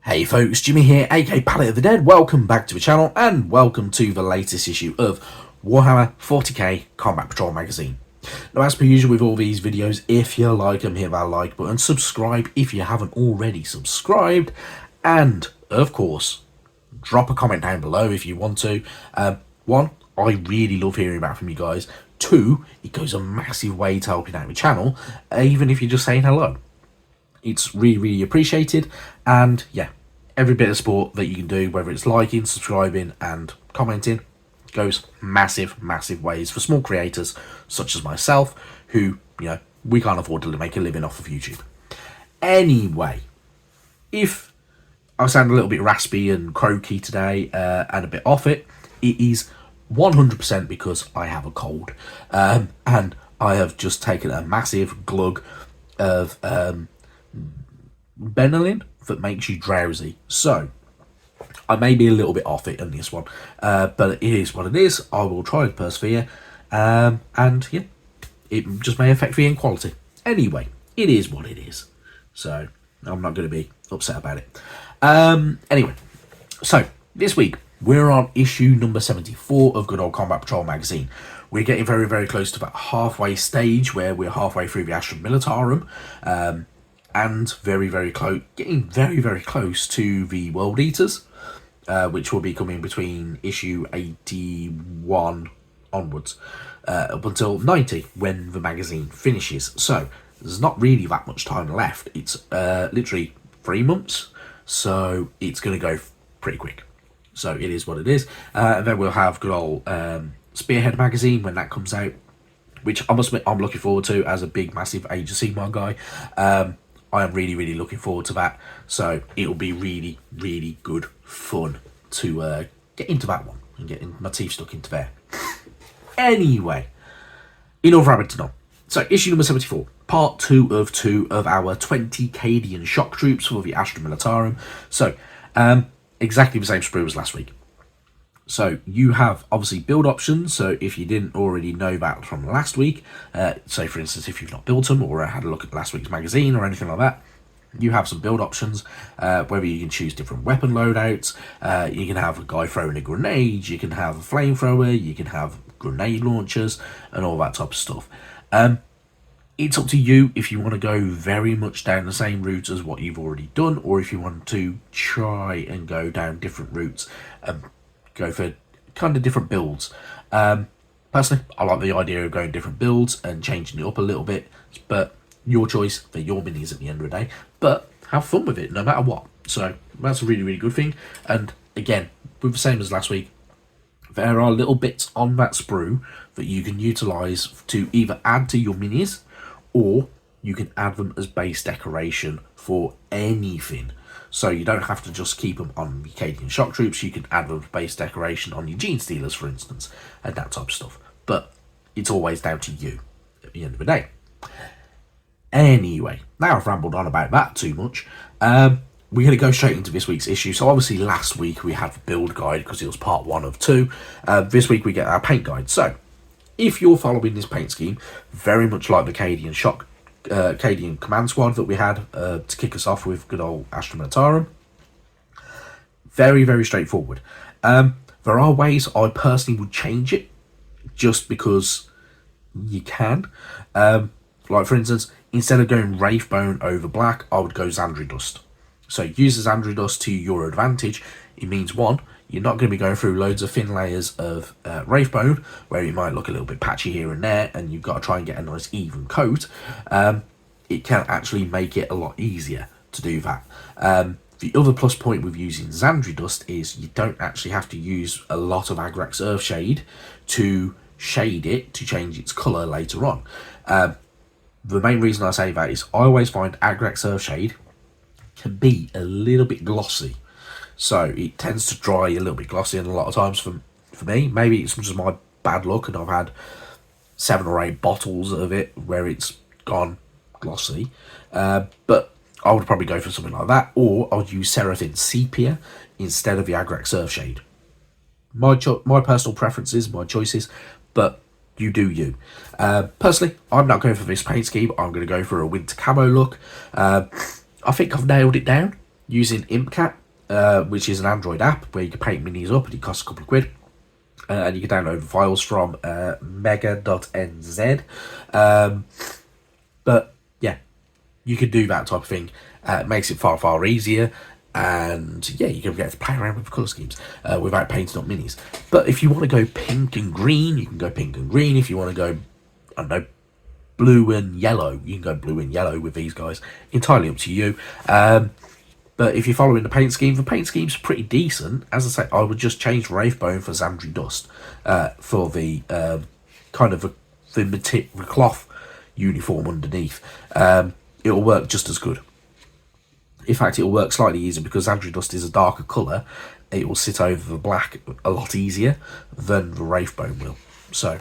Hey folks, Jimmy here, aka Palette of the Dead. Welcome back to the channel and welcome to the latest issue of Warhammer 40k Combat Patrol magazine. Now, as per usual with all these videos, if you like them, hit that like button, subscribe if you haven't already subscribed, and of course, drop a comment down below if you want to. One, I really love hearing back from you guys. Two, it goes a massive way to helping out the channel, even if you're just saying hello. It's really appreciated, and yeah, every bit of support that you can do, whether it's liking, subscribing and commenting, goes massive ways for small creators such as myself who, we can't afford to make a living off of YouTube. Anyway, if I sound a little bit raspy and croaky today and a bit off it, it is 100% because I have a cold, and I have just taken a massive glug of Benylin that makes you drowsy, so I may be a little bit off it on this one, but it is what it is. I will try to persevere, and yeah, it just may affect the quality. Anyway, it is what it is, so I'm not going to be upset about it. Anyway, so this week we're on issue number 74 of Good Old Combat Patrol magazine. We're getting very close to that halfway stage where we're halfway through the Astra Militarum, and very close, getting very close to the World Eaters, which will be coming between issue 81 onwards, up until 90 when the magazine finishes. So there's not really that much time left. It's literally 3 months, so it's going to go pretty quick. So it is what it is. And then we'll have good old Spearhead magazine when that comes out, which I must admit I'm looking forward to as a big massive Age of Sigmar guy. I am really looking forward to that, so it'll be really good fun to get into that one and get my teeth stuck into there. Anyway, enough rabbiting on. So issue number 74, part 2 of 2 of our 20 Cadian shock troops for the Astra Militarum. So exactly the same sprue as last week. So you have obviously build options. So if you didn't already know that from last week, say for instance if you've not built them or had a look at last week's magazine or anything like that, you have some build options, whether you can choose different weapon loadouts. You can have a guy throwing a grenade, you can have a flamethrower, you can have grenade launchers and all that type of stuff. It's up to you if you want to go very much down the same route as what you've already done, or if you want to try and go down different routes and go for kind of different builds. Personally, I like the idea of going different builds and changing it up a little bit, but your choice for your minis at the end of the day. But have fun with it no matter what. So that's a really good thing. And again, with the same as last week, there are little bits on that sprue that you can utilise to either add to your minis, or you can add them as base decoration for anything. So you don't have to just keep them on the Cadian shock troops. You can add them as base decoration on your Gene Stealers, for instance, and that type of stuff. But it's always down to you at the end of the day. Anyway, now I've rambled on about that too much. We're going to go straight into this week's issue. So obviously last week we had the build guide because it was part 1 of 2. This week we get our paint guide. So if you're following this paint scheme, very much like the Cadian Cadian command squad that we had to kick us off with good old Astra Militarum, very straightforward. There are ways I personally would change it just because you can. Like for instance, instead of going Wraithbone over black, I would go Xandri Dust. So use the Xandri Dust to your advantage. It means one, you're not going to be going through loads of thin layers of Wraithbone, where it might look a little bit patchy here and there, and you've got to try and get a nice even coat. It can actually make it a lot easier to do that. The other plus point with using Xandri Dust is you don't actually have to use a lot of Agrax Earthshade to shade it to change its colour later on. The main reason I say that is I always find Agrax Earthshade can be a little bit glossy. So it tends to dry a little bit glossy, and a lot of times for me, maybe it's just my bad luck and I've had 7 or 8 bottles of it where it's gone glossy. But I would probably go for something like that, or I would use Seraphim Sepia instead of the Agrax Earthshade. My personal preferences, my choices, but you do you. Personally, I'm not going for this paint scheme. I'm going to go for a winter camo look. I think I've nailed it down. using ImpCat, which is an Android app where you can paint minis up and it costs a couple of quid. And you can download files from mega.nz. But yeah, you can do that type of thing. It makes it far, far easier. And yeah, you can get to play around with colour schemes without painting up minis. But if you want to go pink and green, you can go pink and green. If you want to go, I don't know, blue and yellow, you can go blue and yellow with these guys. Entirely up to you. But if you're following the paint scheme's pretty decent. As I say, I would just change Wraithbone for Xandri Dust for the kind of the cloth uniform underneath. It'll work just as good. In fact, it'll work slightly easier because Xandri Dust is a darker colour. It will sit over the black a lot easier than the Wraithbone will. So,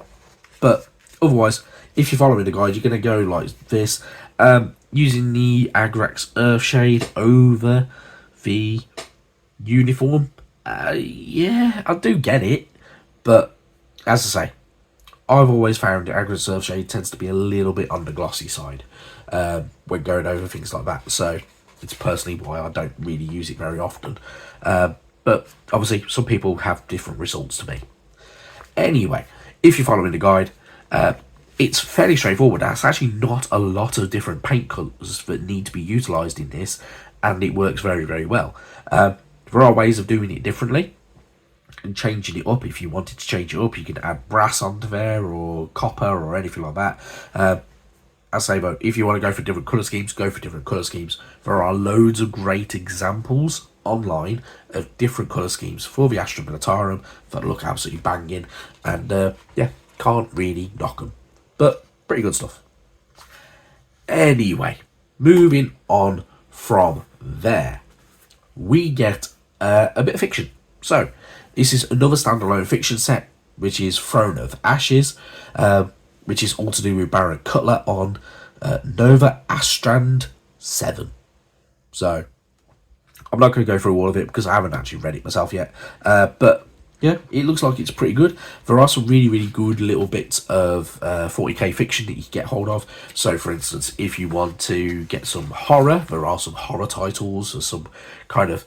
but otherwise, if you're following the guide, you're going to go like this. Using the Agrax Earthshade over the uniform. Yeah, I do get it. But, as I say, I've always found Agrax Earthshade tends to be a little bit on the glossy side when going over things like that. So, it's personally why I don't really use it very often. But, obviously, some people have different results to me. Anyway, if you're following the guide, it's fairly straightforward. There's actually not a lot of different paint colours that need to be utilised in this, and it works very, very well. There are ways of doing it differently and changing it up. If you wanted to change it up, you can add brass onto there or copper or anything like that. I say though, if you want to go for different colour schemes, go for different colour schemes. There are loads of great examples online of different colour schemes for the Astra Militarum that look absolutely banging, and yeah, can't really knock them. But pretty good stuff. Anyway, moving on from there, we get a bit of fiction. So, this is another standalone fiction set, which is Throne of Ashes, which is all to do with Baron Cutler on Nova Astrand 7. So, I'm not going to go through all of it because I haven't actually read it myself yet. But yeah, it looks like it's pretty good. There are some really, really good little bits of 40k fiction that you can get hold of. So, for instance, if you want to get some horror, there are some horror titles, or some kind of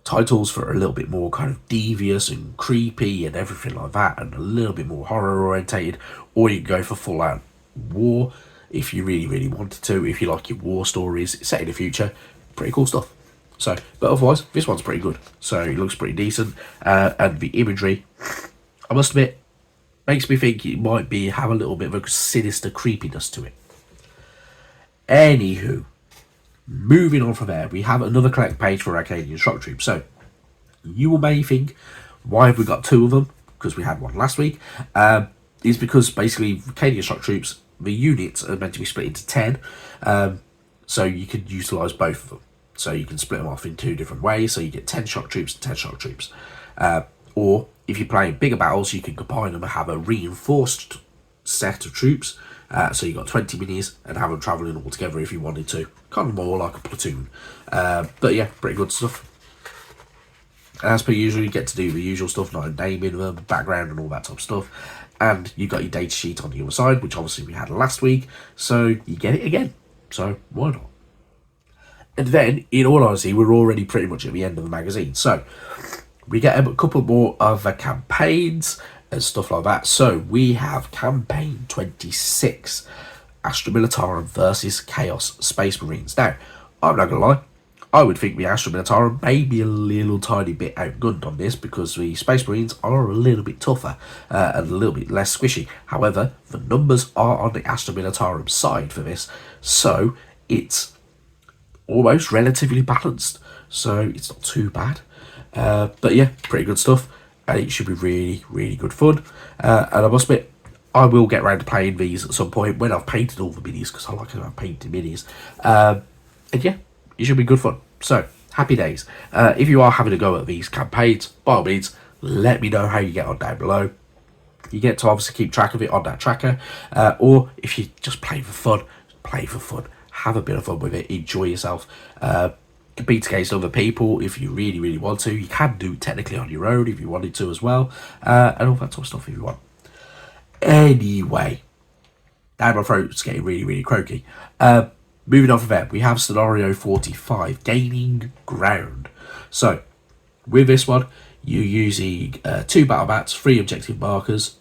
titles for a little bit more kind of devious and creepy and everything like that, and a little bit more horror orientated. Or you can go for full out war if you really, really wanted to. If you like your war stories set in the future, pretty cool stuff. So, but otherwise, this one's pretty good. So it looks pretty decent, and the imagery, I must admit, makes me think it might have a little bit of a sinister creepiness to it. Anywho, moving on from there, we have another collect page for Cadian Shock Troops. So you may think, why have we got two of them? Because we had one last week. It's because basically Cadian Shock Troops, the units are meant to be split into 10, so you could utilise both of them. So you can split them off in two different ways. So you get 10 shock troops and 10 shock troops. Or if you're playing bigger battles, you can combine them and have a reinforced set of troops. So you've got 20 minis and have them travelling all together if you wanted to. Kind of more like a platoon. But yeah, pretty good stuff. As per usual, you get to do the usual stuff, like naming them, background and all that type of stuff. And you've got your data sheet on the other side, which obviously we had last week. So you get it again. So why not? And then, in all honesty, we're already pretty much at the end of the magazine. So, we get a couple more of the campaigns and stuff like that. So, we have Campaign 26, Astra Militarum versus Chaos Space Marines. Now, I'm not going to lie, I would think the Astra Militarum may be a little tiny bit outgunned on this because the Space Marines are a little bit tougher and a little bit less squishy. However, the numbers are on the Astra Militarum side for this, so it's almost relatively balanced, so it's not too bad. But yeah, pretty good stuff, and it should be really, really good fun. And I must admit, I will get around to playing these at some point when I've painted all the minis, because I like how I've painted minis. And yeah, it should be good fun. So, happy days. If you are having a go at these campaigns, by all means, let me know how you get on down below. You get to obviously keep track of it on that tracker, or if you just play for fun, play for fun. Have a bit of fun with it, enjoy yourself, compete against other people if you really, really want to. You can do it technically on your own if you wanted to as well, and all that sort of stuff if you want. Anyway, now my throat's getting really, really croaky. The moving on from there, we have scenario 45, Gaining Ground. So, with this one, you're using 2 battle mats, 3 objective markers,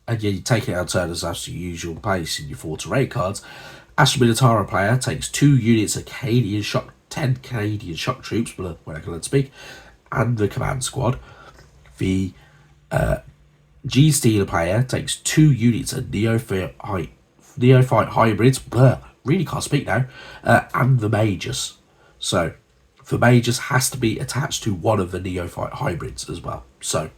and you're taking out turns as you use your place in your 4 terrain cards. Astra Militara player takes 2 units of 10 Canadian shock troops, when I can speak, and the command squad. The G-Stealer player takes 2 units of Neophyte hybrids, really can't speak now, and the Magus. So, the Magus has to be attached to one of the Neophyte hybrids as well. So,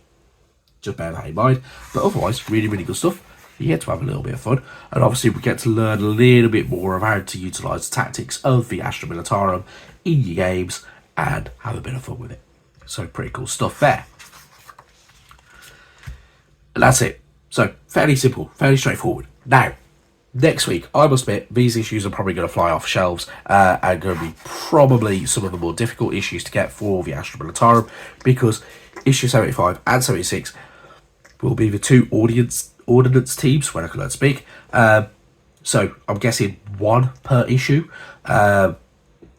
just bear that in mind. But otherwise, really, really good stuff. You get to have a little bit of fun. And obviously, we get to learn a little bit more of how to utilise the tactics of the Astra Militarum in your games and have a bit of fun with it. So, pretty cool stuff there. And that's it. So, fairly simple, fairly straightforward. Now, next week, I must admit, these issues are probably going to fly off shelves and going to be probably some of the more difficult issues to get for the Astra Militarum, because issue 75 and 76 will be the 2 ordnance teams, when I can learn to speak. So, I'm guessing 1 per issue.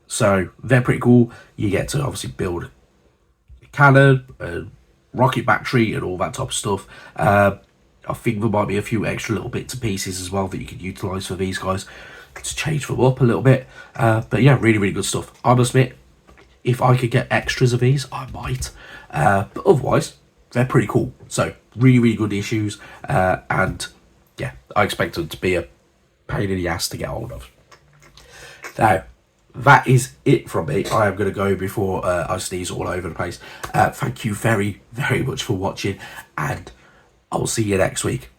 So, they're pretty cool. You get to obviously build a cannon, rocket battery and all that type of stuff. I think there might be a few extra little bits and pieces as well that you can utilise for these guys to change them up a little bit. But yeah, really, really good stuff. I must admit, if I could get extras of these, I might. But otherwise, they're pretty cool. So, really, really good issues. And yeah, I expect them to be a pain in the ass to get hold of. Now, that is it from me. I am going to go before I sneeze all over the place. Thank you very, very much for watching, and I will see you next week.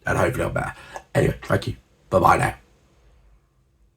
And hopefully I'm better. Anyway, thank you. Bye-bye now.